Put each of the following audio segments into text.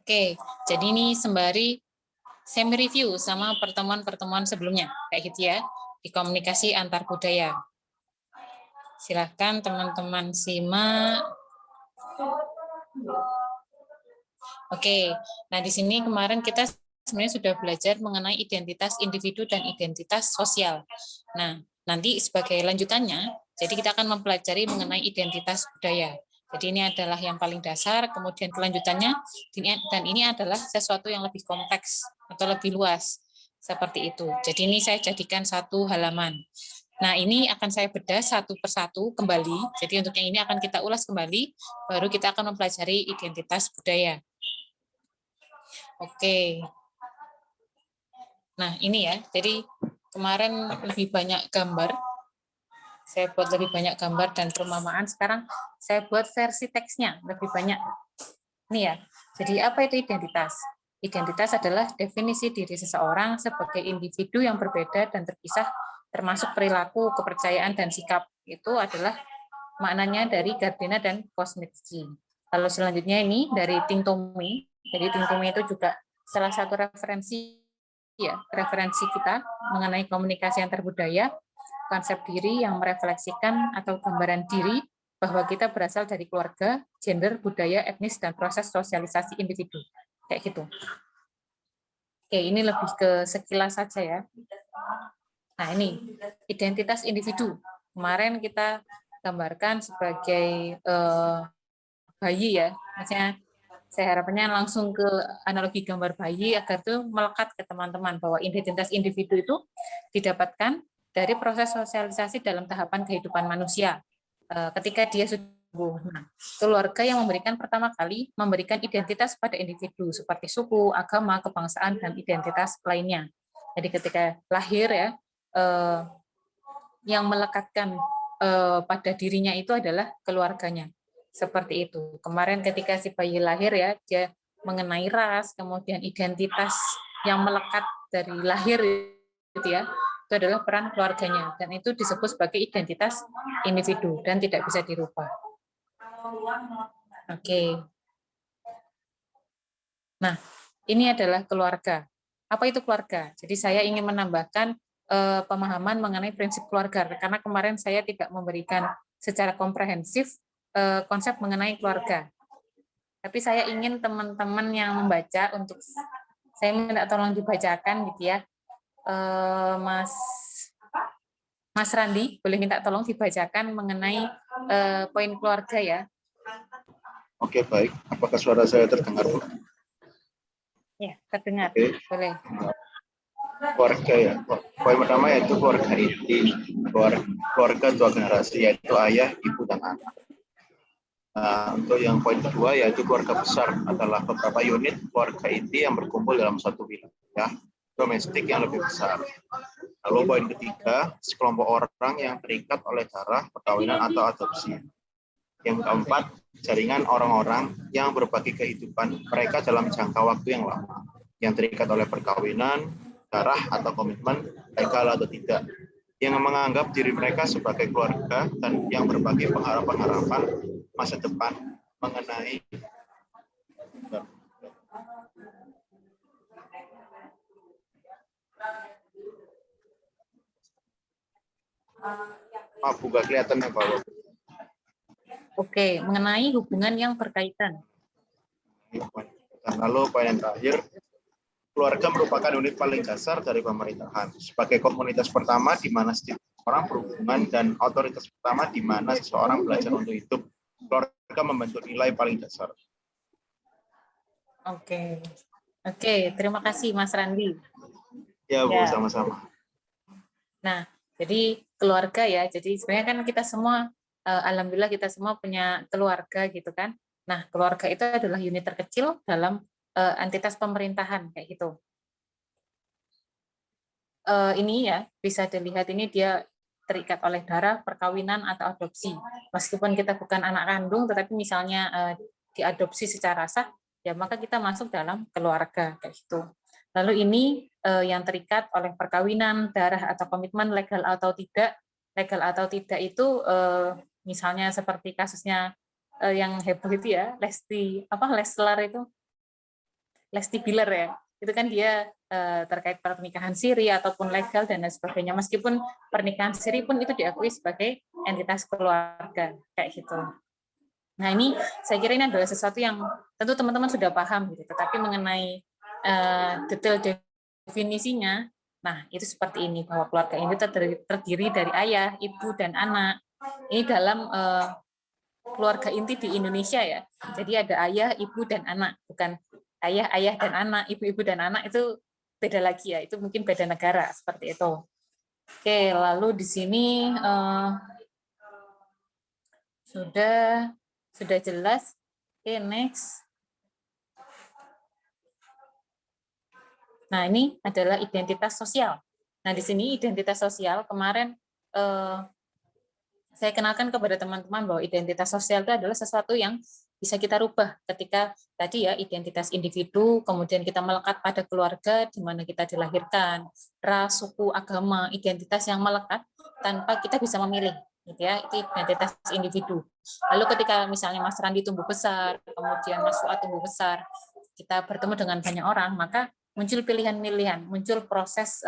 Oke, jadi ini sembari semi review sama pertemuan-pertemuan sebelumnya, kayak gitu ya, di komunikasi antar budaya. Silahkan teman-teman simak. Oke, nah di sini kemarin kita sebenarnya sudah belajar mengenai identitas individu dan identitas sosial. Nah, nanti sebagai lanjutannya, jadi kita akan mempelajari mengenai identitas budaya. Jadi ini adalah yang paling dasar, kemudian kelanjutannya, dan ini adalah sesuatu yang lebih kompleks atau lebih luas, seperti itu. Jadi ini saya jadikan satu halaman. Nah, ini akan saya bedah satu persatu kembali. Jadi untuk yang ini akan kita ulas kembali, baru kita akan mempelajari identitas budaya. Oke. Nah, ini ya. Jadi kemarin lebih banyak gambar. Saya buat lebih banyak gambar dan perumpamaan. Sekarang saya buat versi teksnya lebih banyak. Ini ya. Jadi apa itu identitas? Identitas adalah definisi diri seseorang sebagai individu yang berbeda dan terpisah, termasuk perilaku, kepercayaan, dan sikap. Itu adalah maknanya dari Gardner dan Kosminski. Kalau selanjutnya ini dari Ting Tome. Jadi Ting Tome itu juga salah satu referensi kita mengenai komunikasi antar budaya, konsep diri yang merefleksikan atau gambaran diri bahwa kita berasal dari keluarga, gender, budaya, etnis, dan proses sosialisasi individu. Kayak gitu. Oke, ini lebih ke sekilas saja ya. Nah, ini identitas individu. Kemarin kita gambarkan sebagai bayi ya. Maksudnya saya harapannya langsung ke analogi gambar bayi agar itu melekat ke teman-teman bahwa identitas individu itu didapatkan dari proses sosialisasi dalam tahapan kehidupan manusia. Ketika dia sudah tumbuh. Nah, keluarga yang pertama kali memberikan identitas pada individu seperti suku, agama, kebangsaan, dan identitas lainnya. Jadi ketika lahir ya, yang melekatkan pada dirinya itu adalah keluarganya. Seperti itu. Kemarin ketika si bayi lahir ya, dia mengenai ras, kemudian identitas yang melekat dari lahir gitu ya, itu adalah peran keluarganya. Dan itu disebut sebagai identitas individu dan tidak bisa dirubah. Oke. Nah, ini adalah keluarga. Apa itu keluarga? Jadi saya ingin menambahkan pemahaman mengenai prinsip keluarga, karena kemarin saya tidak memberikan secara komprehensif konsep mengenai keluarga. Tapi saya ingin teman-teman yang membaca untuk saya minta tolong dibacakan gitu ya, Mas Randi, boleh minta tolong dibacakan mengenai poin keluarga ya. Oke, baik. Apakah suara saya terdengar, Bu? Ya, terdengar. Oke. Boleh. Keluarga ya. Poin pertama yaitu keluarga inti. Keluarga dua generasi, yaitu ayah, ibu, dan anak. Nah, untuk yang poin kedua yaitu keluarga besar adalah beberapa unit keluarga inti yang berkumpul dalam suatu wilayah domestik yang lebih besar. Lalu poin ketiga, sekelompok orang yang terikat oleh darah, perkawinan, atau adopsi. Yang keempat, jaringan orang-orang yang berbagi kehidupan mereka dalam jangka waktu yang lama, yang terikat oleh perkawinan, darah, atau komitmen, legal atau tidak, yang menganggap diri mereka sebagai keluarga dan yang berbagi pengharapan-harapan masa depan mengenai bukan kelihatan ya, Pak. Oke, mengenai hubungan yang berkaitan. Lalu poin yang terakhir, keluarga merupakan unit paling dasar dari pemerintahan. Sebagai komunitas pertama di mana setiap orang berhubungan dan otoritas pertama di mana seseorang belajar untuk hidup, keluarga membentuk nilai paling dasar. Oke. Oke, terima kasih Mas Randi. Ya, Bu, sama-sama. Nah, jadi keluarga ya. Jadi sebenarnya kan kita semua, alhamdulillah kita semua punya keluarga gitu kan. Nah, keluarga itu adalah unit terkecil dalam entitas pemerintahan kayak gitu. Ini ya bisa dilihat ini dia terikat oleh darah, perkawinan atau adopsi. Meskipun kita bukan anak kandung, tetapi misalnya diadopsi secara sah, ya maka kita masuk dalam keluarga kayak gitu. Lalu ini yang terikat oleh perkawinan, darah atau komitmen, legal atau tidak. Legal atau tidak itu misalnya seperti kasusnya yang heboh itu ya, Leslar itu Lesti Bilar ya, itu kan dia terkait pernikahan siri ataupun legal dan lain sebagainya. Meskipun pernikahan siri pun itu diakui sebagai entitas keluarga kayak gitu. Nah ini saya kira ini adalah sesuatu yang tentu teman-teman sudah paham gitu, tetapi mengenai detail definisinya, nah itu seperti ini bahwa keluarga ini terdiri dari ayah, ibu dan anak. Ini dalam keluarga inti di Indonesia ya. Jadi ada ayah, ibu dan anak, bukan ayah dan anak, ibu dan anak itu beda lagi ya. Itu mungkin beda negara seperti itu. Oke, lalu di sini sudah jelas. Oke, next. Nah, ini adalah identitas sosial. Nah, di sini identitas sosial kemarin saya kenalkan kepada teman-teman bahwa identitas sosial itu adalah sesuatu yang bisa kita rubah ketika tadi ya identitas individu, kemudian kita melekat pada keluarga di mana kita dilahirkan, ras, suku, agama, identitas yang melekat tanpa kita bisa memilih, gitu ya, itu identitas individu. Lalu ketika misalnya Mas Randi tumbuh besar, kemudian Mas Fuad tumbuh besar, kita bertemu dengan banyak orang, maka muncul pilihan-pilihan, muncul proses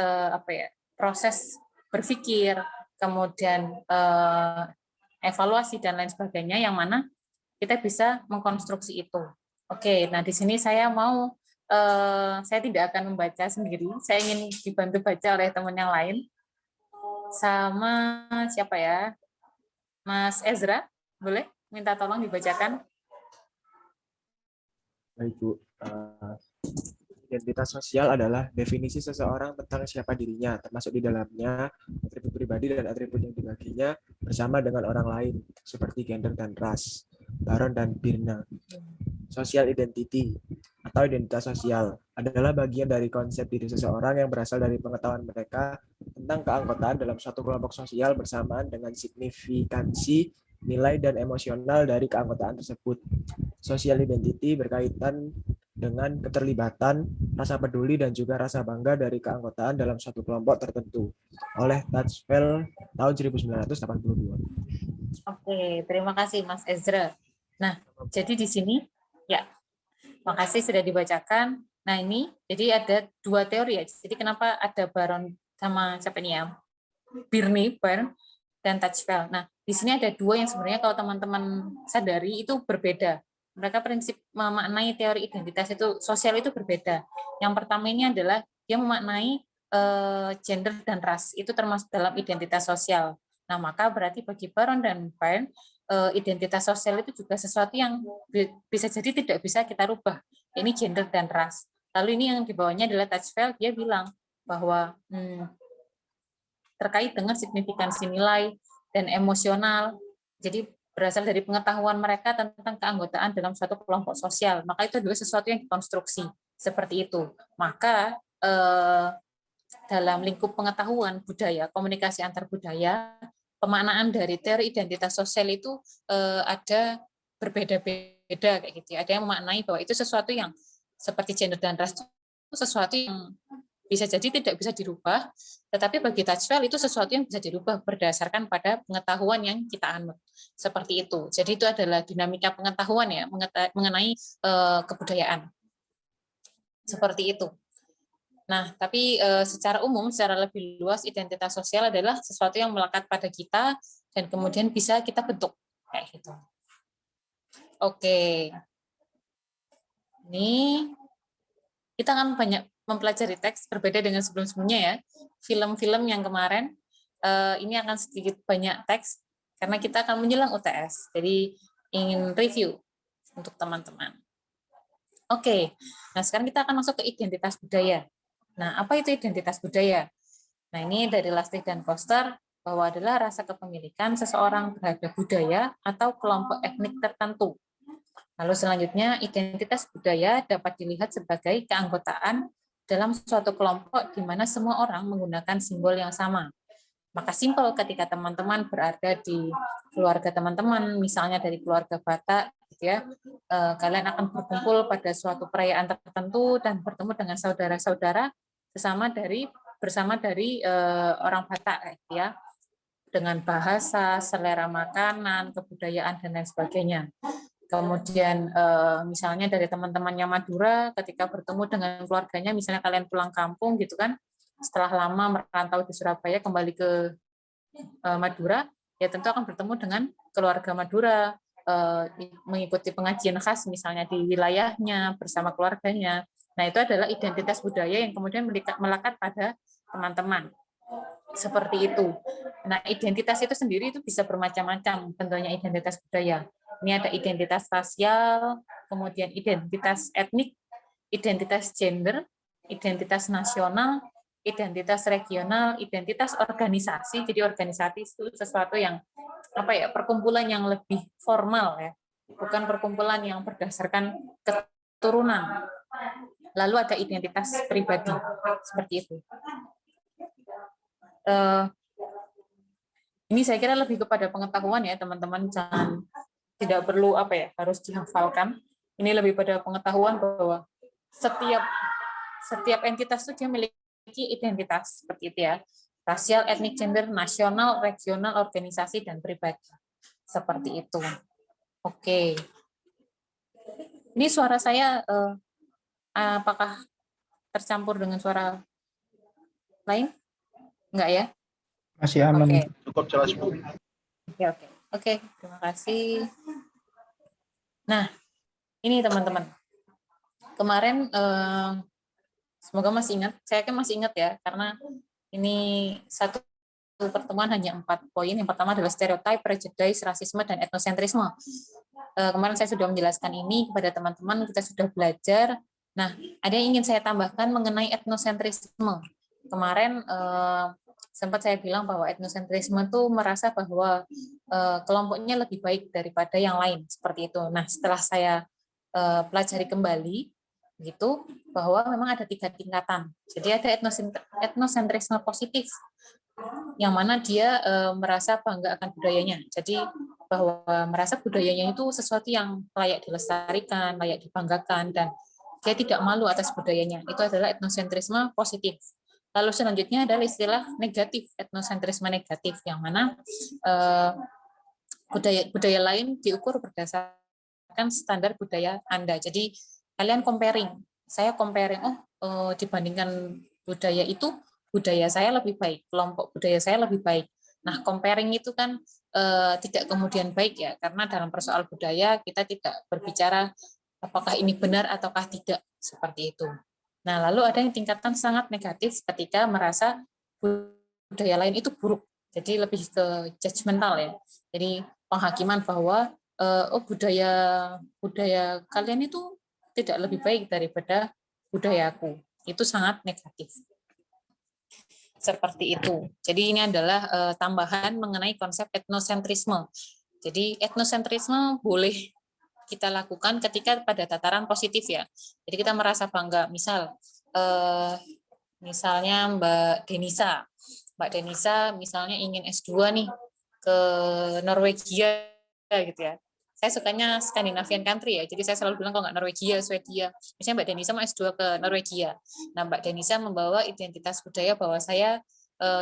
proses berpikir, kemudian evaluasi dan lain sebagainya yang mana kita bisa mengkonstruksi itu. Oke, nah di sini saya saya tidak akan membaca sendiri, saya ingin dibantu baca oleh teman yang lain. Sama siapa ya? Mas Ezra, boleh minta tolong dibacakan? Baik, Bu. Identitas sosial adalah definisi seseorang tentang siapa dirinya, termasuk di dalamnya atribut pribadi dan atribut yang dibaginya bersama dengan orang lain, seperti gender dan ras. Baron dan Birna. Social identity atau identitas sosial adalah bagian dari konsep diri seseorang yang berasal dari pengetahuan mereka tentang keanggotaan dalam suatu kelompok sosial bersamaan dengan signifikansi, nilai, dan emosional dari keanggotaan tersebut. Social identity berkaitan dengan keterlibatan, rasa peduli, dan juga rasa bangga dari keanggotaan dalam suatu kelompok tertentu oleh Tatchfeld tahun 1982. Oke, terima kasih Mas Ezra. Nah, jadi di sini, ya, makasih sudah dibacakan. Nah ini, jadi ada dua teori ya. Jadi kenapa ada Baron sama siapa ini ya? Birney dan Tatchfeld. Nah, di sini ada dua yang sebenarnya kalau teman-teman sadari itu berbeda. Mereka prinsip memaknai teori identitas itu sosial itu berbeda. Yang pertama ini adalah dia memaknai gender dan ras itu termasuk dalam identitas sosial. Nah, maka berarti bagi Baron dan Byrne identitas sosial itu juga sesuatu yang bisa jadi tidak bisa kita rubah. Ini gender dan ras. Lalu ini yang dibawahnya adalah Tatchfeld, dia bilang bahwa terkait dengan signifikansi nilai dan emosional. Jadi berasal dari pengetahuan mereka tentang keanggotaan dalam suatu kelompok sosial. Maka itu adalah sesuatu yang dikonstruksi seperti itu. Maka dalam lingkup pengetahuan budaya, komunikasi antar budaya, pemaknaan dari teori identitas sosial itu ada berbeda-beda kayak gitu. Ada yang memaknai bahwa itu sesuatu yang seperti gender dan ras itu sesuatu yang bisa jadi tidak bisa dirubah, tetapi bagi Tatchfeld itu sesuatu yang bisa dirubah berdasarkan pada pengetahuan yang kita anut. Seperti itu. Jadi itu adalah dinamika pengetahuan ya, mengenai kebudayaan. Seperti itu. Nah, tapi secara umum, secara lebih luas, identitas sosial adalah sesuatu yang melekat pada kita dan kemudian bisa kita bentuk. Kayak gitu. Oke. Ini kita akan banyak mempelajari teks berbeda dengan sebelum-sebelumnya ya. Film-film yang kemarin ini akan sedikit banyak teks karena kita akan menjelang UTS. Jadi ingin review untuk teman-teman. Oke. Nah, sekarang kita akan masuk ke identitas budaya. Nah, apa itu identitas budaya? Nah, ini dari Lustig dan Koster bahwa adalah rasa kepemilikan seseorang terhadap budaya atau kelompok etnik tertentu. Lalu selanjutnya, identitas budaya dapat dilihat sebagai keanggotaan dalam suatu kelompok di mana semua orang menggunakan simbol yang sama. Maka simpel ketika teman-teman berada di keluarga teman-teman, misalnya dari keluarga Batak, gitu ya, kalian akan berkumpul pada suatu perayaan tertentu dan bertemu dengan saudara-saudara bersama dari orang Batak, gitu ya, dengan bahasa, selera makanan, kebudayaan dan lain sebagainya. Kemudian misalnya dari teman-temannya Madura ketika bertemu dengan keluarganya, misalnya kalian pulang kampung gitu kan, setelah lama merantau di Surabaya kembali ke Madura, ya tentu akan bertemu dengan keluarga Madura, mengikuti pengajian khas misalnya di wilayahnya bersama keluarganya. Nah, itu adalah identitas budaya yang kemudian melekat pada teman-teman. Seperti itu. Nah, identitas itu sendiri itu bisa bermacam-macam bentuknya identitas budaya. Ini ada identitas rasial, kemudian identitas etnik, identitas gender, identitas nasional, identitas regional, identitas organisasi. Jadi organisasi itu sesuatu yang perkumpulan yang lebih formal ya, bukan perkumpulan yang berdasarkan keturunan. Lalu ada identitas pribadi seperti itu. Ini saya kira lebih kepada pengetahuan ya teman-teman, jangan tidak perlu harus dihafalkan. Ini lebih pada pengetahuan bahwa setiap entitas itu dia memiliki identitas seperti itu ya. Rasial, etnik, gender, nasional, regional, organisasi, dan pribadi. Seperti itu. Oke. Ini suara saya apakah tercampur dengan suara lain? Enggak ya? Masih aman. Oke. Cukup jelas, Bu. Oke, terima kasih. Nah, ini teman-teman. Kemarin semoga masih ingat, saya kan masih ingat ya, karena ini satu pertemuan hanya 4 poin. Yang pertama adalah stereotip, prejudice, rasisme, dan etnosentrisme. Kemarin saya sudah menjelaskan ini kepada teman-teman, kita sudah belajar. Nah, ada yang ingin saya tambahkan mengenai etnosentrisme. Kemarin sempat saya bilang bahwa etnosentrisme itu merasa bahwa kelompoknya lebih baik daripada yang lain, seperti itu. Nah, setelah saya pelajari kembali, gitu, bahwa memang ada 3 tingkatan. Jadi ada etnosentrisme positif, yang mana dia merasa bangga akan budayanya. Jadi bahwa merasa budayanya itu sesuatu yang layak dilestarikan, layak dibanggakan, dan dia tidak malu atas budayanya. Itu adalah etnosentrisme positif. Lalu selanjutnya adalah istilah negatif, etnosentrisme negatif, yang mana budaya lain diukur berdasarkan standar budaya Anda. Jadi kalian comparing, saya comparing, dibandingkan budaya itu, budaya saya lebih baik, kelompok budaya saya lebih baik. Nah, comparing itu kan tidak kemudian baik ya, karena dalam persoal budaya kita tidak berbicara apakah ini benar ataukah tidak, seperti itu. Nah, lalu ada yang tingkatan sangat negatif ketika merasa budaya lain itu buruk. Jadi lebih ke judgmental ya. Jadi penghakiman bahwa budaya kalian itu tidak lebih baik daripada budayaku. Itu sangat negatif. Seperti itu. Jadi ini adalah tambahan mengenai konsep etnosentrisme. Jadi etnosentrisme boleh kita lakukan ketika pada tataran positif ya. Jadi kita merasa bangga. Misalnya Mbak Denisa misalnya ingin S2 nih ke Norwegia gitu ya. Saya sukanya Scandinavian country ya, jadi saya selalu bilang kalau nggak Norwegia, Swedia. Misalnya Mbak Denisa mau S2 ke Norwegia. Nah, Mbak Denisa membawa identitas budaya bahwa saya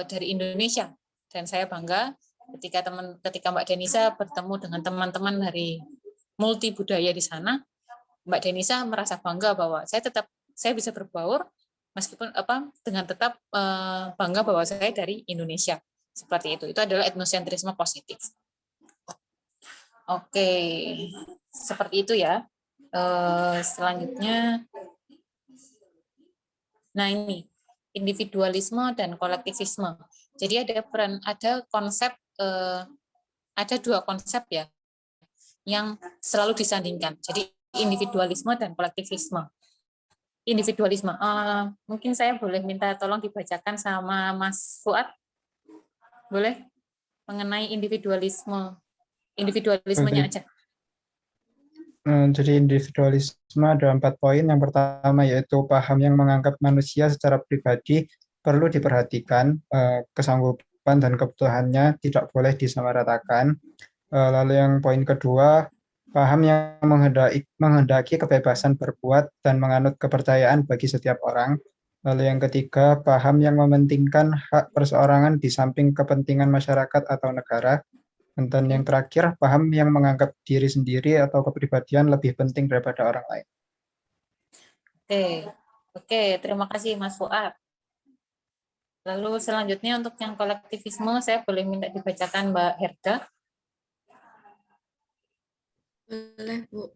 dari Indonesia, dan saya bangga ketika Mbak Denisa bertemu dengan teman-teman dari multi budaya di sana. Mbak Denisa merasa bangga bahwa saya bisa berbaur meskipun dengan tetap bangga bahwa saya dari Indonesia. Seperti itu. Itu adalah etnosentrisme positif. Oke, seperti itu ya. Selanjutnya, nah ini individualisme dan kolektivisme. Jadi ada konsep, ada 2 konsep ya yang selalu disandingkan. Jadi individualisme dan kolektivisme. Individualisme, mungkin saya boleh minta tolong dibacakan sama Mas Fuad, boleh, mengenai individualismenya aja. Jadi individualisme ada 4 poin. Yang pertama yaitu paham yang menganggap manusia secara pribadi perlu diperhatikan, kesanggupan dan kebutuhannya tidak boleh disamaratakan. Lalu yang poin kedua, paham yang menghendaki kebebasan berbuat dan menganut kepercayaan bagi setiap orang. Lalu yang ketiga, paham yang mementingkan hak perseorangan di samping kepentingan masyarakat atau negara. Dan yang terakhir, paham yang menganggap diri sendiri atau kepribadian lebih penting daripada orang lain. Oke, terima kasih Mas Fuad. Lalu selanjutnya untuk yang kolektivisme, saya boleh minta dibacakan Mbak Herda. Boleh, Bu.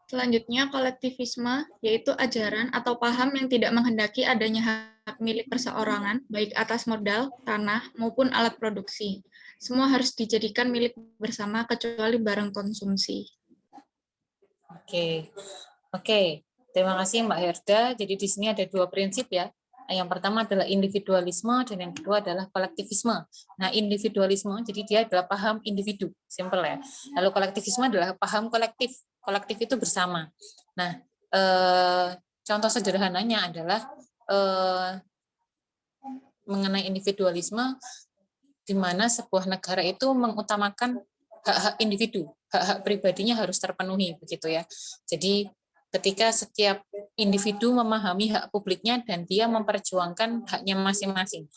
Selanjutnya, kolektivisme yaitu ajaran atau paham yang tidak menghendaki adanya hak milik perseorangan, baik atas modal, tanah, maupun alat produksi. Semua harus dijadikan milik bersama kecuali barang konsumsi. Oke. Terima kasih Mbak Herda. Jadi di sini ada dua prinsip ya. Yang pertama adalah individualisme dan yang kedua adalah kolektivisme. Nah, individualisme jadi dia adalah paham individu, simple ya. Lalu kolektivisme adalah paham kolektif. Kolektif itu bersama. Nah, contoh sederhananya adalah mengenai individualisme, di mana sebuah negara itu mengutamakan hak-hak individu, hak-hak pribadinya harus terpenuhi begitu ya. Jadi ketika setiap individu memahami hak publiknya dan dia memperjuangkan haknya masing-masing.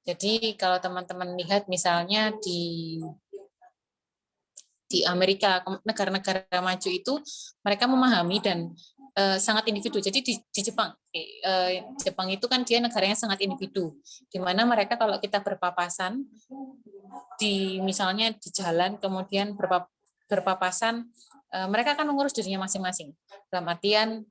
Jadi kalau teman-teman lihat misalnya di Amerika, negara-negara maju itu mereka memahami dan sangat individu. Jadi di Jepang, Jepang itu kan dia negaranya sangat individu, di mana mereka kalau kita berpapasan misalnya di jalan, kemudian berpapasan, mereka akan mengurus dirinya masing-masing. Dalam artian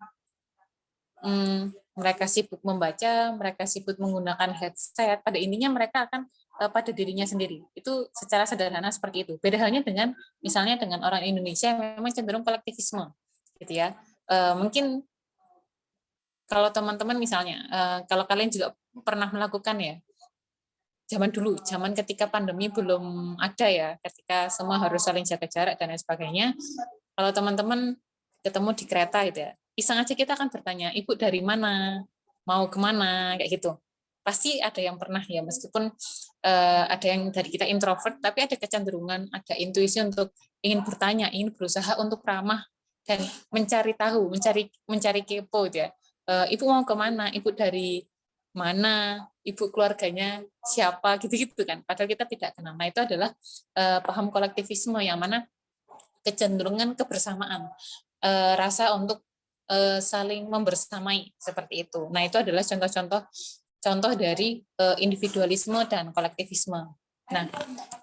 mereka sibuk membaca, mereka sibuk menggunakan headset. Pada intinya mereka akan pada dirinya sendiri. Itu secara sederhana seperti itu. Beda halnya dengan misalnya dengan orang Indonesia yang memang cenderung kolektivisme, gitu ya. Mungkin kalau teman-teman misalnya, kalau kalian juga pernah melakukan ya, zaman dulu, zaman ketika pandemi belum ada ya, ketika semua harus saling jaga jarak dan lain sebagainya. Kalau teman-teman ketemu di kereta gitu ya, iseng aja kita akan bertanya, ibu dari mana, mau kemana, kayak gitu. Pasti ada yang pernah ya, meskipun ada yang dari kita introvert, tapi ada kecenderungan, ada intuisi untuk ingin bertanya, ingin berusaha untuk ramah dan mencari tahu, mencari kepo gitu ya. Ibu mau kemana, ibu dari mana, ibu keluarganya siapa, gitu-gitu kan. Padahal kita tidak kenal. Nah itu adalah paham kolektivisme yang mana kecenderungan kebersamaan, rasa untuk saling membersamai seperti itu. Nah itu adalah contoh dari individualisme dan kolektivisme. Nah,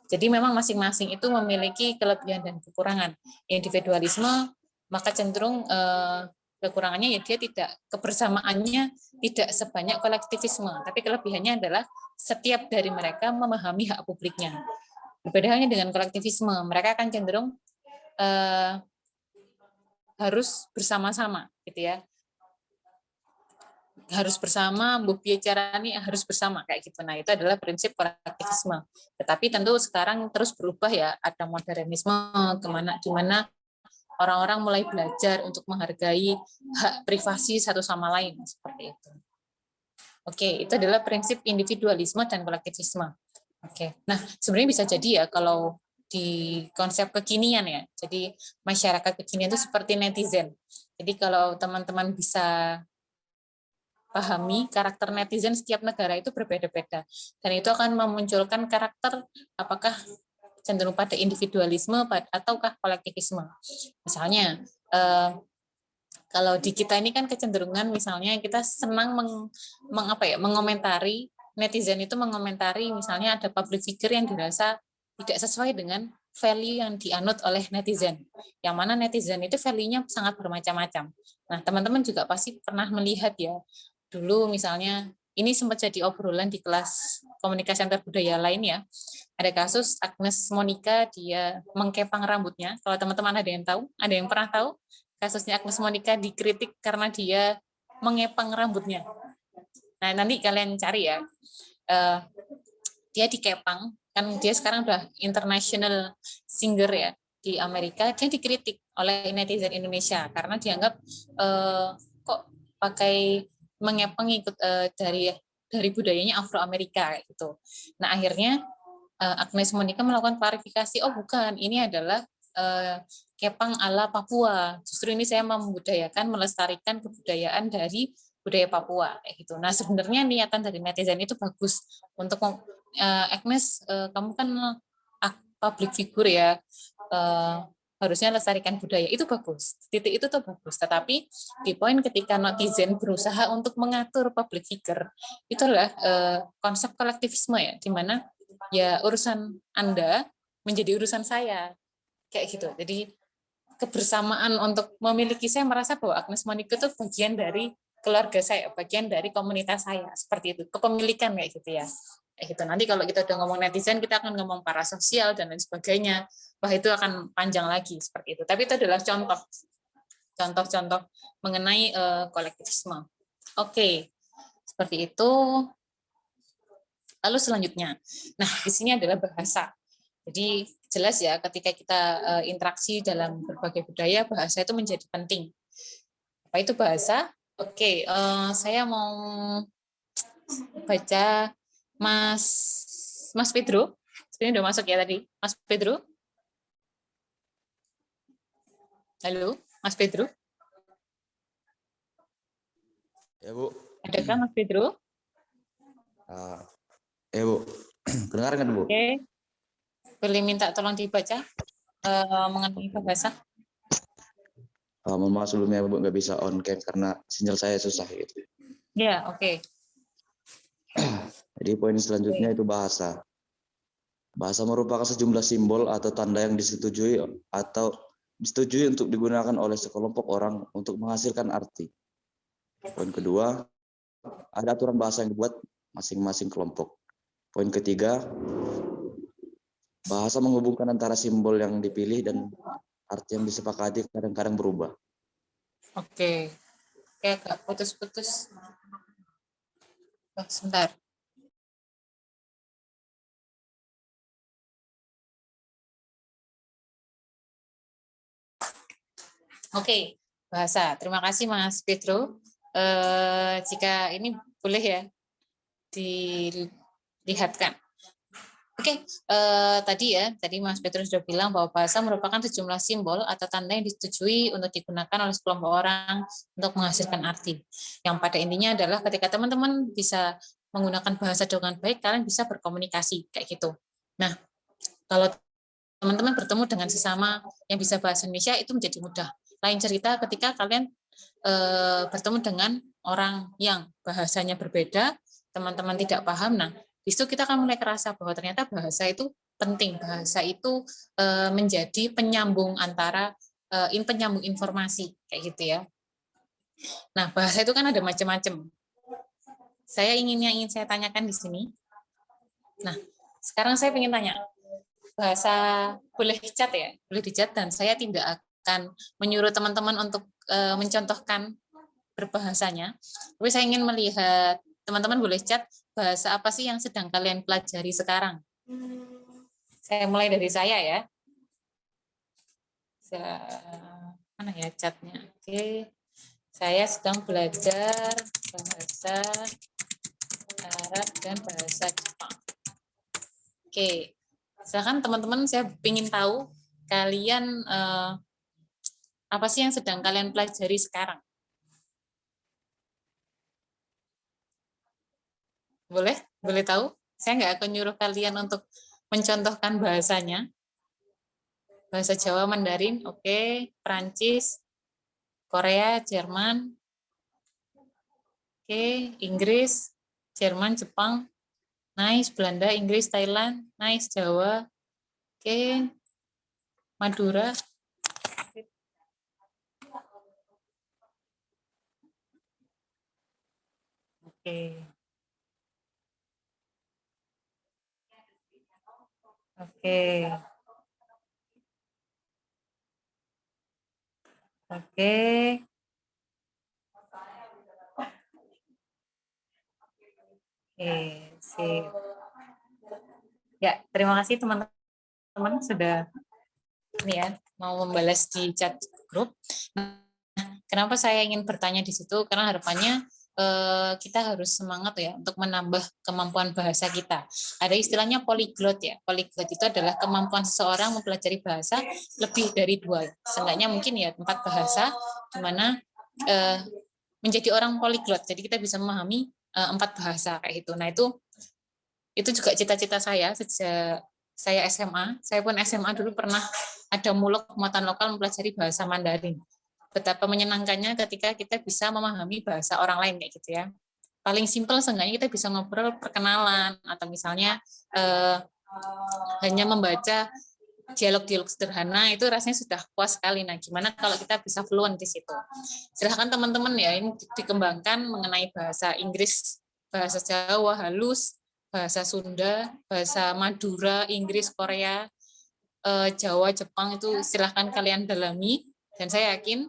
jadi memang masing-masing itu memiliki kelebihan dan kekurangan. Individualisme maka cenderung kekurangannya ya dia kebersamaannya tidak sebanyak kolektivisme, tapi kelebihannya adalah setiap dari mereka memahami hak publiknya. Berbeda halnya dengan kolektivisme, mereka akan cenderung harus bersama-sama, gitu ya. Harus bersama, bicara nih harus bersama kayak gitu. Nah, itu adalah prinsip kolektivisme. Tetapi tentu sekarang terus berubah ya, ada modernisme di mana orang-orang mulai belajar untuk menghargai hak privasi satu sama lain seperti itu. Oke, itu adalah prinsip individualisme dan kolektivisme. Oke. Nah, sebenarnya bisa jadi ya kalau di konsep kekinian ya. Jadi masyarakat kekinian itu seperti netizen. Jadi kalau teman-teman bisa pahami karakter netizen setiap negara itu berbeda-beda. Dan itu akan memunculkan karakter apakah cenderung pada individualisme ataukah kolektivisme. Misalnya kalau di kita ini kan kecenderungan misalnya kita senang mengomentari, netizen itu mengomentari misalnya ada public figure yang dirasa tidak sesuai dengan value yang dianut oleh netizen. Yang mana netizen itu value-nya sangat bermacam-macam. Nah, teman-teman juga pasti pernah melihat ya, dulu misalnya, ini sempat jadi obrolan di kelas komunikasi antar budaya lain ya, ada kasus Agnes Monica, dia mengkepang rambutnya. Kalau teman-teman ada yang tahu, ada yang pernah tahu kasusnya Agnes Monica dikritik karena dia mengepang rambutnya. Nah, nanti kalian cari ya. Dia dikepang, kan dia sekarang udah international singer ya di Amerika, dia dikritik oleh netizen Indonesia karena dianggap kok pakai mengepang ikut dari budayanya Afro-Amerika gitu. Nah, akhirnya Agnes Monica melakukan klarifikasi, oh bukan, ini adalah kepang ala Papua. Justru ini saya membudayakan, melestarikan kebudayaan dari budaya Papua kayak gitu. Nah, sebenarnya niatan dari netizen itu bagus untuk Agnes, kamu kan public figure ya, harusnya lestarikan budaya, itu bagus, titik itu tuh bagus. Tetapi di poin ketika netizen berusaha untuk mengatur public figure, itu adalah konsep kolektivisme ya, di mana ya urusan Anda menjadi urusan saya, kayak gitu. Jadi kebersamaan untuk memiliki, saya merasa bahwa Agnes Monica itu bagian dari keluarga saya, bagian dari komunitas saya, seperti itu, kepemilikan kayak gitu ya. Kayak gitu. Nanti kalau kita udah ngomong netizen, kita akan ngomong parasosial dan lain sebagainya. Wah, itu akan panjang lagi seperti itu. Tapi itu adalah contoh mengenai kolektivisme. Oke, seperti itu. Lalu selanjutnya, nah di sini adalah bahasa. Jadi jelas ya, ketika kita interaksi dalam berbagai budaya, bahasa itu menjadi penting. Apa itu bahasa? Oke, saya mau baca Mas Pedro. Sebenarnya udah masuk ya tadi, Mas Pedro. Halo, Mas Pedro. Ya, Bu. Adakah Mas Pedro? Ya, Bu. Kedengaran kan, Bu? Oke. Boleh minta tolong dibaca mengenai bahasa? Mohon maaf sebelumnya, Bu, nggak bisa on cam karena sinyal saya susah gitu. Ya, oke. Jadi poin selanjutnya itu bahasa. Bahasa merupakan sejumlah simbol atau tanda yang disetujui untuk digunakan oleh sekelompok orang untuk menghasilkan arti. Poin kedua, ada aturan bahasa yang dibuat masing-masing kelompok. Poin ketiga, bahasa menghubungkan antara simbol yang dipilih dan arti yang disepakati kadang-kadang berubah. Oke. Kayak agak putus-putus. Sebentar. Oke, bahasa. Terima kasih Mas Pedro. Jika ini boleh ya dilihatkan. Oke, tadi Mas Pedro sudah bilang bahwa bahasa merupakan sejumlah simbol atau tanda yang disetujui untuk digunakan oleh sekelompok orang untuk menghasilkan arti. Yang pada intinya adalah ketika teman-teman bisa menggunakan bahasa dengan baik, kalian bisa berkomunikasi kayak gitu. Nah, kalau teman-teman bertemu dengan sesama yang bisa bahasa Indonesia, itu menjadi mudah. Lain cerita ketika kalian bertemu dengan orang yang bahasanya berbeda, teman-teman tidak paham. Nah, di situ kita akan mulai kerasa bahwa ternyata bahasa itu penting. Bahasa itu menjadi penyambung antara penyambung informasi kayak gitu ya. Nah, bahasa itu kan ada macam-macam. Ingin saya tanyakan di sini. Nah, sekarang saya ingin tanya, bahasa boleh dicat ya, boleh dicat, dan saya tidak akan menyuruh teman-teman untuk mencontohkan berbahasanya. Tapi saya ingin melihat teman-teman boleh chat bahasa apa sih yang sedang kalian pelajari sekarang. Saya mulai dari saya ya. Mana ya chatnya? Oke. Saya sedang belajar bahasa Arab dan bahasa Jepang. Oke. Silakan teman-teman, saya ingin tahu kalian apa sih yang sedang kalian pelajari sekarang? Boleh tahu? Saya nggak akan nyuruh kalian untuk mencontohkan bahasanya. Bahasa Jawa, Mandarin, oke. Perancis, Korea, Jerman, oke. Inggris, Jerman, Jepang, nice. Belanda, Inggris, Thailand, nice. Jawa, oke. Madura, oke. Oke. Oke. Oke, sip. Ya, terima kasih teman-teman sudah ini ya, mau membalas di chat grup. Nah, kenapa saya ingin bertanya di situ? Karena harapannya kita harus semangat ya untuk menambah kemampuan bahasa kita. Ada istilahnya polyglot ya. Polyglot itu adalah kemampuan seseorang mempelajari bahasa lebih dari 2. Seenggaknya mungkin ya 4 bahasa, di mana menjadi orang polyglot. Jadi kita bisa memahami 4 bahasa kayak gitu. Nah, itu juga cita-cita saya sejak saya SMA, saya pun SMA dulu pernah ada muluk muatan lokal mempelajari bahasa Mandarin. Betapa menyenangkannya ketika kita bisa memahami bahasa orang lain kayak gitu ya. Paling simpel seenggaknya kita bisa ngobrol perkenalan atau misalnya hanya membaca dialog-dialog sederhana itu rasanya sudah puas sekali. Nah, gimana kalau kita bisa fluent di situ? Silahkan teman-teman ya, ini dikembangkan mengenai bahasa Inggris, bahasa Jawa, halus, bahasa Sunda, bahasa Madura, Inggris, Korea, Jawa, Jepang itu silahkan kalian dalami. Dan saya yakin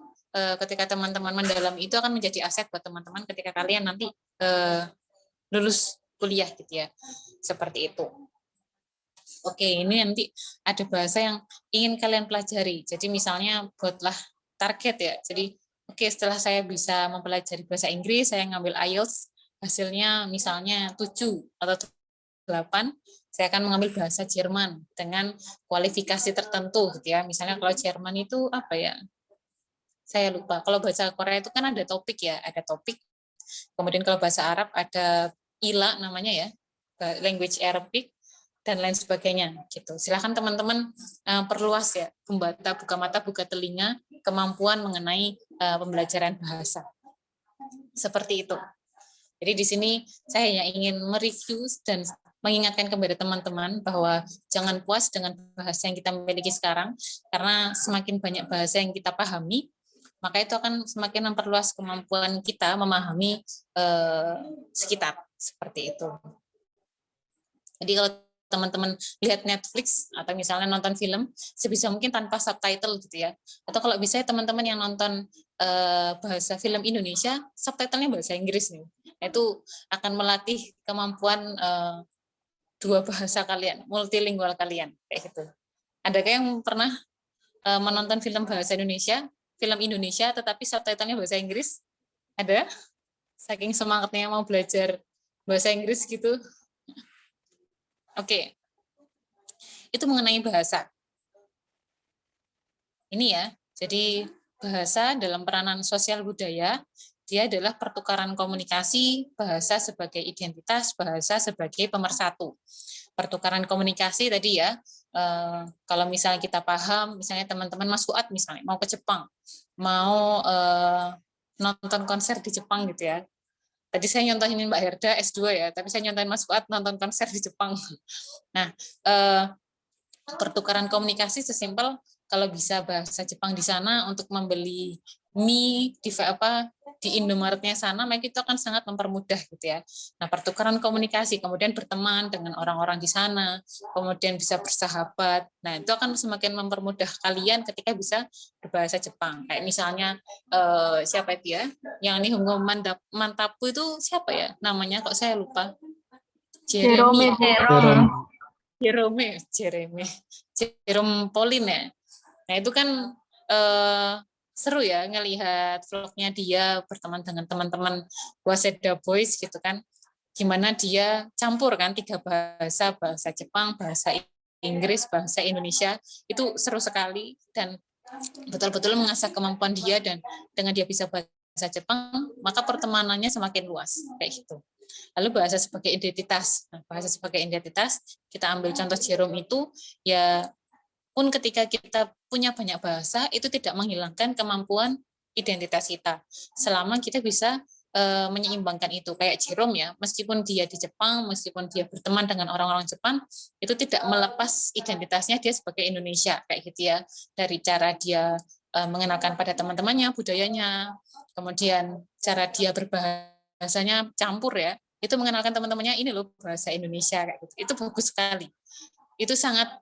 ketika teman-teman mendalami itu akan menjadi aset buat teman-teman ketika kalian nanti lulus kuliah gitu ya. Seperti itu. Oke, ini nanti ada bahasa yang ingin kalian pelajari. Jadi misalnya buatlah target ya. Jadi oke, setelah saya bisa mempelajari bahasa Inggris, saya ngambil IELTS, hasilnya misalnya 7 atau 8, saya akan mengambil bahasa Jerman dengan kualifikasi tertentu gitu ya. Misalnya kalau Jerman itu apa ya? Saya lupa. Kalau bahasa Korea itu kan ada topik ya, ada topik. Kemudian kalau bahasa Arab ada ILA namanya ya, language Arabic, dan lain sebagainya gitu. Silakan teman-teman perluas ya, buka mata, buka telinga, kemampuan mengenai pembelajaran bahasa. Seperti itu. Jadi di sini saya hanya ingin mereview dan mengingatkan kepada teman-teman bahwa jangan puas dengan bahasa yang kita miliki sekarang, karena semakin banyak bahasa yang kita pahami, maka itu akan semakin memperluas kemampuan kita memahami sekitar. Seperti itu. Jadi kalau teman-teman lihat Netflix atau misalnya nonton film, sebisa mungkin tanpa subtitle gitu ya. Atau kalau bisa teman-teman yang nonton bahasa film Indonesia, subtitlenya bahasa Inggris nih. Itu akan melatih kemampuan dua bahasa kalian, multilingual kalian kayak gitu. Adakah yang pernah menonton film bahasa Indonesia, film Indonesia tetapi subtitlenya bahasa Inggris? Ada? Saking semangatnya mau belajar bahasa Inggris gitu. Oke, itu mengenai bahasa. Ini ya, jadi bahasa dalam peranan sosial budaya, dia adalah pertukaran komunikasi, bahasa sebagai identitas, bahasa sebagai pemersatu. Pertukaran komunikasi tadi ya, kalau misalnya kita paham, misalnya teman-teman Mas Fuad misalnya mau ke Jepang, mau nonton konser di Jepang gitu ya. Tadi saya nyontohin Mbak Herda S2 ya, tapi saya nyontohin Mas Fuad nonton konser di Jepang. Nah, pertukaran komunikasi sesimpel kalau bisa bahasa Jepang di sana untuk membeli mie di Indomaretnya sana, maka itu akan sangat mempermudah gitu ya. Nah, pertukaran komunikasi, kemudian berteman dengan orang-orang di sana, kemudian bisa bersahabat. Nah, itu akan semakin mempermudah kalian ketika bisa berbahasa Jepang. Kayak misalnya siapa itu ya? Yang Nihongo Mantapu itu siapa ya? Namanya kok saya lupa. Jeremy. Jerome Pauline ya. Nah, itu kan seru ya ngelihat vlognya dia berteman dengan teman-teman Waseda Boys gitu kan. Gimana dia campur kan 3 bahasa, bahasa Jepang, bahasa Inggris, bahasa Indonesia. Itu seru sekali dan betul-betul mengasah kemampuan dia, dan dengan dia bisa bahasa Jepang, maka pertemanannya semakin luas kayak gitu. Lalu bahasa sebagai identitas. Nah, bahasa sebagai identitas, kita ambil contoh Jerome itu, ya pun ketika kita punya banyak bahasa, itu tidak menghilangkan kemampuan identitas kita. Selama kita bisa menyeimbangkan itu. Kayak Jerome ya, meskipun dia di Jepang, meskipun dia berteman dengan orang-orang Jepang, itu tidak melepas identitasnya dia sebagai Indonesia, kayak gitu ya. Dari cara dia mengenalkan pada teman-temannya, budayanya, kemudian cara dia berbahasanya campur ya, itu mengenalkan teman-temannya, ini loh bahasa Indonesia, kayak gitu. Itu bagus sekali. Itu sangat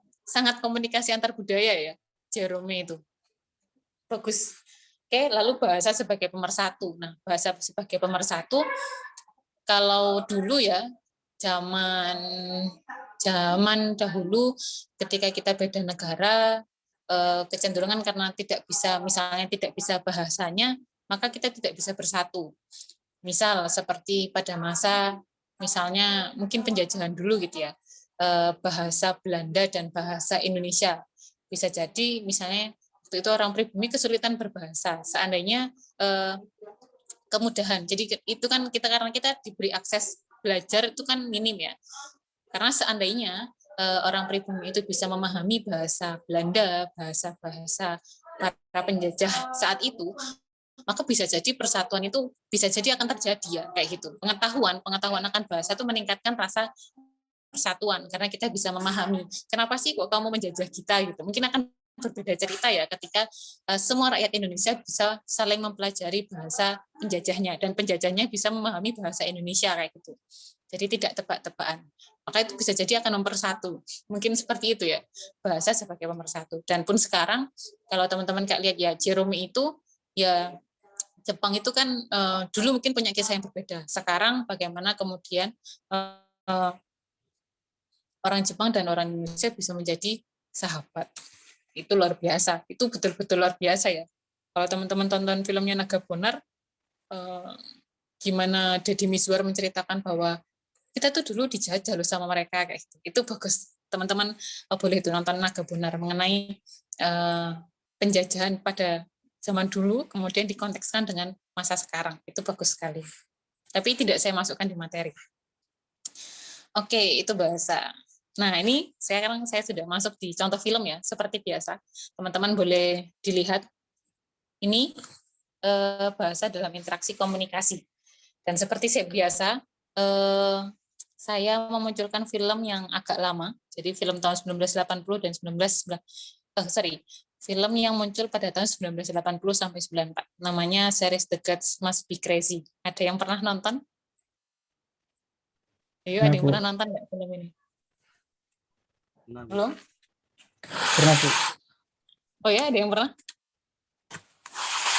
komunikasi antar budaya ya, Jerome itu. Bagus. Oke, lalu bahasa sebagai pemersatu. Nah, bahasa sebagai pemersatu, kalau dulu ya, zaman dahulu ketika kita beda negara, kecenderungan karena misalnya tidak bisa bahasanya, maka kita tidak bisa bersatu. Misal seperti pada masa misalnya mungkin penjajahan dulu gitu ya, bahasa Belanda dan bahasa Indonesia. Bisa jadi misalnya waktu itu orang pribumi kesulitan berbahasa. Seandainya kemudahan. Jadi itu kan karena kita diberi akses belajar itu kan minim ya. Karena seandainya orang pribumi itu bisa memahami bahasa Belanda, bahasa-bahasa para penjajah saat itu, maka bisa jadi persatuan itu bisa jadi akan terjadi ya kayak gitu. Pengetahuan akan bahasa itu meningkatkan rasa persatuan karena kita bisa memahami kenapa sih kok kamu menjajah kita gitu. Mungkin akan berbeda cerita ya ketika semua rakyat Indonesia bisa saling mempelajari bahasa penjajahnya dan penjajahnya bisa memahami bahasa Indonesia kayak gitu. Jadi tidak tebak-tebakan. Maka itu bisa jadi akan mempersatu. Mungkin seperti itu ya, bahasa sebagai pemersatu. Dan pun sekarang kalau teman-teman Kak lihat ya, Jerome itu ya Jepang itu kan dulu mungkin punya kisah yang berbeda. Sekarang bagaimana kemudian orang Jepang dan orang Indonesia bisa menjadi sahabat. Itu luar biasa. Itu betul-betul luar biasa ya. Kalau teman-teman tonton filmnya Naga Bonar, gimana Deddy Mizwar menceritakan bahwa kita tuh dulu dijajah loh sama mereka kayak gitu. Itu bagus. Teman-teman boleh itu nonton Naga Bonar mengenai penjajahan pada zaman dulu, kemudian dikontekskan dengan masa sekarang. Itu bagus sekali. Tapi tidak saya masukkan di materi. Oke, itu bahasa. Nah, ini sekarang saya sudah masuk di contoh film ya, seperti biasa. Teman-teman boleh dilihat. Ini bahasa dalam interaksi komunikasi. Dan seperti biasa, saya memunculkan film yang agak lama, jadi film tahun 1980 dan film yang muncul pada tahun 1980 sampai 94. Namanya series The Gods Must Be Crazy. Ada yang pernah nonton? Ayo, ada yang pernah nonton nggak film ini? Belum? Pernah, Bu. Oh ya, ada yang pernah?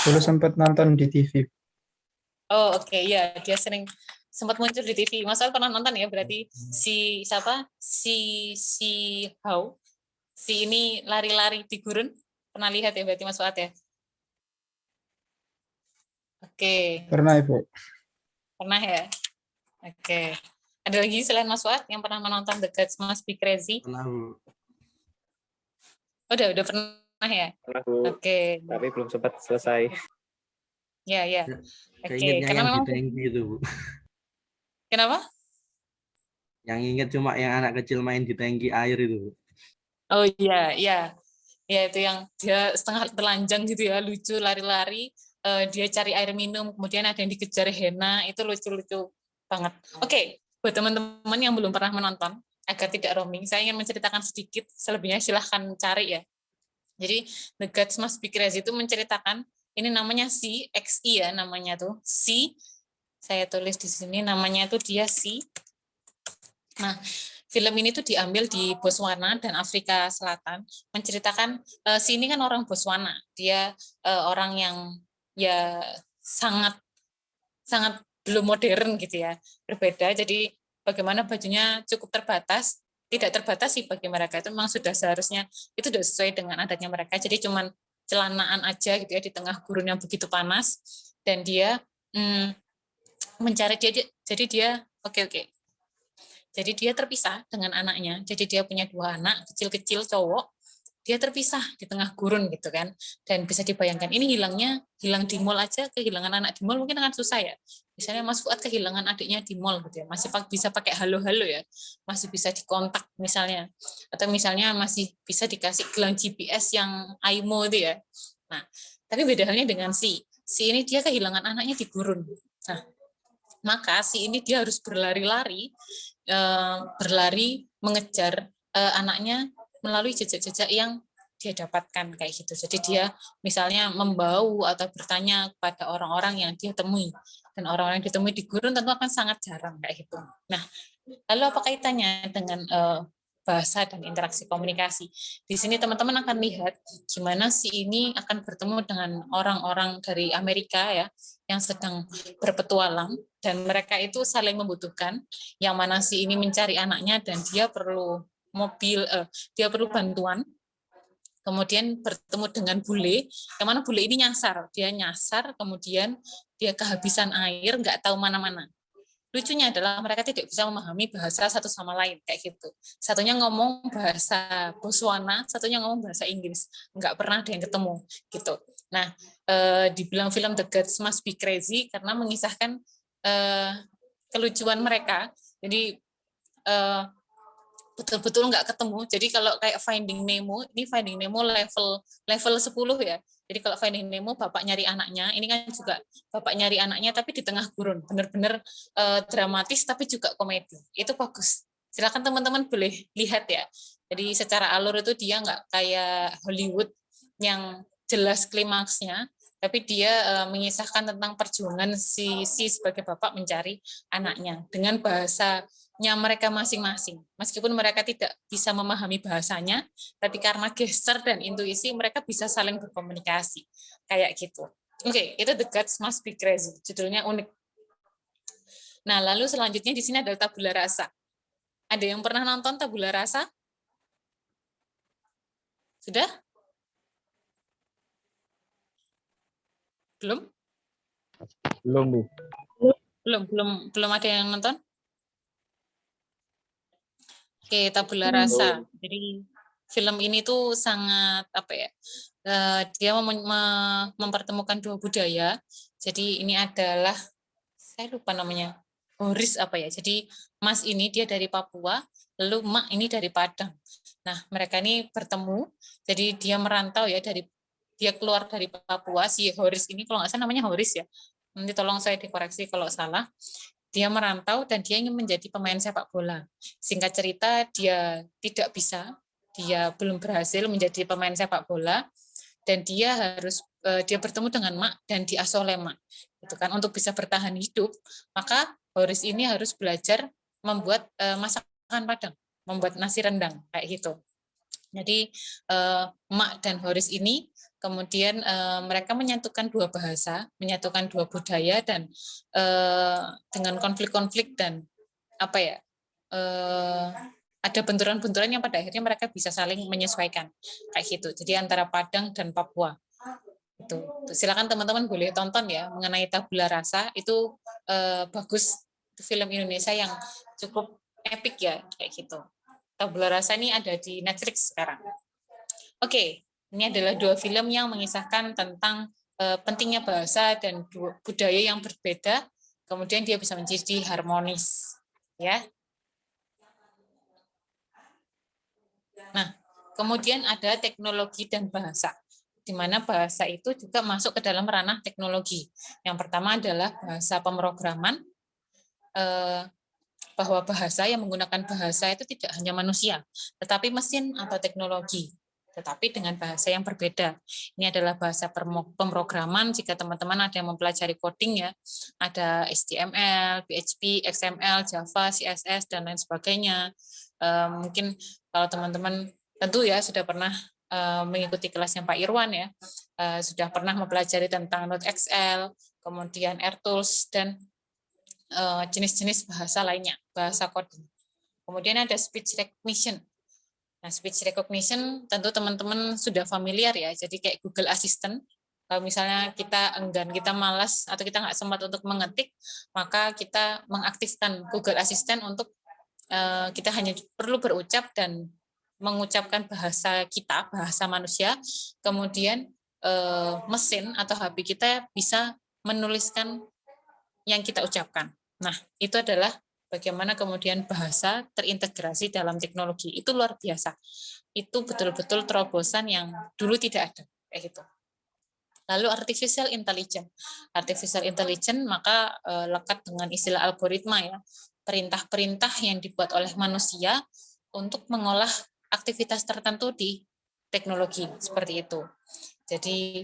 Dulu sempat nonton di TV. Oh oke, ya dia sering sempat muncul di TV. Mas Al pernah nonton ya? Berarti si siapa? Si Hao. Si ini lari-lari di gurun. Pernah lihat ya berarti Mas Fuad ya? Oke. Pernah, Ibu. Pernah ya? Oke. Ada lagi selain Mas Fuad yang pernah menonton The Gods Must Be Crazy? Pernah, Bu. Udah pernah ya? Pernah, Bu. Oke. Tapi belum sempat selesai. Ya. Oke. Keingetnya Karena yang memang di tanki itu, Bu. kenapa? Yang inget cuma yang anak kecil main di tangki air itu, Bu. Oh iya. Ya itu yang dia setengah telanjang gitu ya, lucu lari-lari. Dia cari air minum, kemudian ada yang dikejar Hena, itu lucu-lucu banget. Oke, buat teman-teman yang belum pernah menonton, agar tidak roaming, saya ingin menceritakan sedikit, selebihnya silahkan cari ya. Jadi The Gods Must Be Crazy itu menceritakan, ini namanya XI ya, namanya tuh saya tulis di sini, namanya tuh dia Nah, film ini tuh diambil di Botswana dan Afrika Selatan, menceritakan ini kan orang Botswana, dia orang yang ya sangat belum modern gitu ya, berbeda. Jadi bagaimana bajunya cukup terbatas, tidak terbatas sih bagi mereka itu memang sudah seharusnya itu sudah sesuai dengan adatnya mereka. Jadi cuman celanaan aja gitu ya di tengah gurun yang begitu panas, dan dia mencari jadi dia oke. Jadi dia terpisah dengan anaknya. Jadi dia punya 2 anak kecil-kecil cowok. Dia terpisah di tengah gurun gitu kan. Dan bisa dibayangkan ini hilang di mall aja, kehilangan anak di mall mungkin akan susah ya. Misalnya Mas Fuad kehilangan adiknya di mall gitu ya. Masih bisa pakai halo-halo ya. Masih bisa dikontak misalnya. Atau misalnya masih bisa dikasih gelang GPS yang AIMO itu ya. Nah, tapi beda halnya dengan si ini dia kehilangan anaknya di gurun. Nah, maka si ini dia harus berlari mengejar anaknya melalui jejak-jejak yang dia dapatkan kayak gitu. Jadi dia misalnya membau atau bertanya kepada orang-orang yang dia temui, dan orang-orang yang ditemui di gurun tentu akan sangat jarang kayak gitu. Nah, lalu apa kaitannya dengan bahasa dan interaksi komunikasi? Di sini teman-teman akan lihat gimana si ini akan bertemu dengan orang-orang dari Amerika ya yang sedang berpetualang, dan mereka itu saling membutuhkan, yang mana si ini mencari anaknya dan dia perlu dia perlu bantuan. Kemudian bertemu dengan bule, yang mana bule ini dia nyasar, kemudian dia kehabisan air, nggak tahu mana-mana. Lucunya adalah mereka tidak bisa memahami bahasa satu sama lain kayak gitu. Satunya ngomong bahasa Botswana, satunya ngomong bahasa Inggris. Nggak pernah ada yang ketemu gitu. Nah, dibilang film The Gods Must Be Crazy karena mengisahkan kelucuan mereka. Jadi betul-betul nggak ketemu. Jadi kalau kayak Finding Nemo, ini Finding Nemo level 10 ya. Jadi kalau Finding Nemo bapak nyari anaknya, ini kan juga bapak nyari anaknya tapi di tengah gurun. Benar-benar dramatis tapi juga komedi. Itu bagus. Silakan teman-teman boleh lihat ya. Jadi secara alur itu dia nggak kayak Hollywood yang jelas klimaksnya, tapi dia mengisahkan tentang perjuangan si sebagai bapak mencari anaknya dengan bahasanya mereka masing-masing. Meskipun mereka tidak bisa memahami bahasanya, tapi karena gesture dan intuisi mereka bisa saling berkomunikasi. Kayak gitu. Oke, itu The Gods Must Be Crazy. Judulnya unik. Nah, lalu selanjutnya di sini adalah Tabula Rasa. Ada yang pernah nonton Tabula Rasa? Sudah? Belum? Belum, Bu. Belum ada yang nonton? Oke, Tabula Rasa. Jadi film ini tuh sangat apa ya? Dia mempertemukan dua budaya. Jadi ini adalah saya lupa namanya. Horis apa ya? Jadi Mas ini dia dari Papua, lalu Mak ini dari Padang. Nah, mereka ini bertemu. Jadi dia merantau ya dia keluar dari Papua, si Horis ini kalau nggak salah namanya Horis ya. Nanti tolong saya dikoreksi kalau salah. Dia merantau dan dia ingin menjadi pemain sepak bola. Singkat cerita dia tidak bisa, dia belum berhasil menjadi pemain sepak bola dan dia bertemu dengan Mak dan diasuh oleh Mak. Gitu kan, untuk bisa bertahan hidup, maka Horis ini harus belajar membuat masakan Padang, membuat nasi rendang kayak gitu. Jadi Mak dan Horis ini kemudian mereka menyatukan dua bahasa, menyatukan dua budaya dan dengan konflik-konflik dan apa ya ada benturan-benturan yang pada akhirnya mereka bisa saling menyesuaikan kayak gitu. Jadi antara Padang dan Papua. Itu. Silakan teman-teman boleh tonton ya mengenai Tabula Rasa itu bagus, itu film Indonesia yang cukup epic ya kayak gitu. Tabula Rasa ini ada di Netflix sekarang. Oke, ini adalah dua film yang mengisahkan tentang pentingnya bahasa dan budaya yang berbeda, kemudian dia bisa menjadi harmonis, ya. Nah, kemudian ada teknologi dan bahasa, di mana bahasa itu juga masuk ke dalam ranah teknologi. Yang pertama adalah bahasa pemrograman, bahwa bahasa yang menggunakan bahasa itu tidak hanya manusia, tetapi mesin atau teknologi, tetapi dengan bahasa yang berbeda. Ini adalah bahasa pemrograman, jika teman-teman ada yang mempelajari coding ya, ada HTML, PHP, XML, Java, CSS, dan lain sebagainya. Mungkin kalau teman-teman tentu ya sudah pernah mengikuti kelasnya Pak Irwan ya, sudah pernah mempelajari tentang NoteXL, kemudian RTools, dan jenis-jenis bahasa lainnya, bahasa coding. Kemudian ada speech recognition. Nah, speech recognition tentu teman-teman sudah familiar ya, jadi kayak Google Assistant. Kalau misalnya kita enggan, kita malas, atau kita nggak sempat untuk mengetik, maka kita mengaktifkan Google Assistant untuk kita hanya perlu berucap dan mengucapkan bahasa kita, bahasa manusia, kemudian mesin atau HP kita bisa menuliskan yang kita ucapkan. Nah, itu adalah bagaimana kemudian bahasa terintegrasi dalam teknologi. Itu luar biasa. Itu betul-betul terobosan yang dulu tidak ada. Kayak gitu. Lalu artificial intelligence. Artificial intelligence maka lekat dengan istilah algoritma ya. Perintah-perintah yang dibuat oleh manusia untuk mengolah aktivitas tertentu di teknologi. Seperti itu. Jadi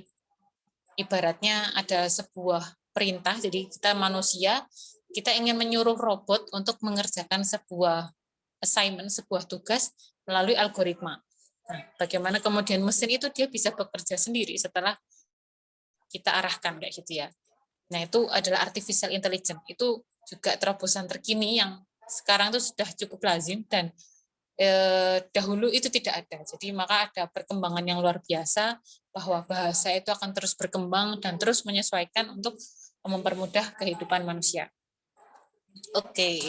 ibaratnya ada sebuah perintah, jadi kita manusia, kita ingin menyuruh robot untuk mengerjakan sebuah assignment, sebuah tugas melalui algoritma. Nah, bagaimana kemudian mesin itu dia bisa bekerja sendiri setelah kita arahkan kayak gitu ya. Nah, itu adalah artificial intelligence. Itu juga terobosan terkini yang sekarang itu sudah cukup lazim dan dahulu itu tidak ada. Jadi maka ada perkembangan yang luar biasa bahwa bahasa itu akan terus berkembang dan terus menyesuaikan untuk mempermudah kehidupan manusia. Oke.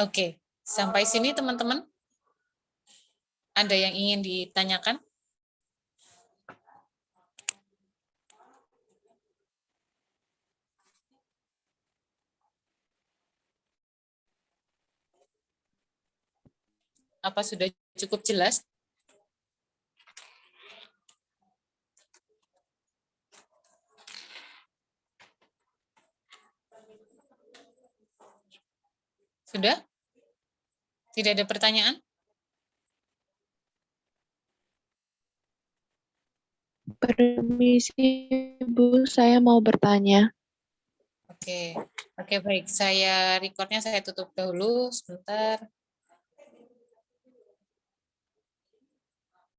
Oke, sampai sini teman-teman. Ada yang ingin ditanyakan? Apa sudah cukup jelas? Sudah? Tidak ada pertanyaan? Permisi, Bu, saya mau bertanya. Oke, baik. Saya recordnya saya tutup dahulu sebentar.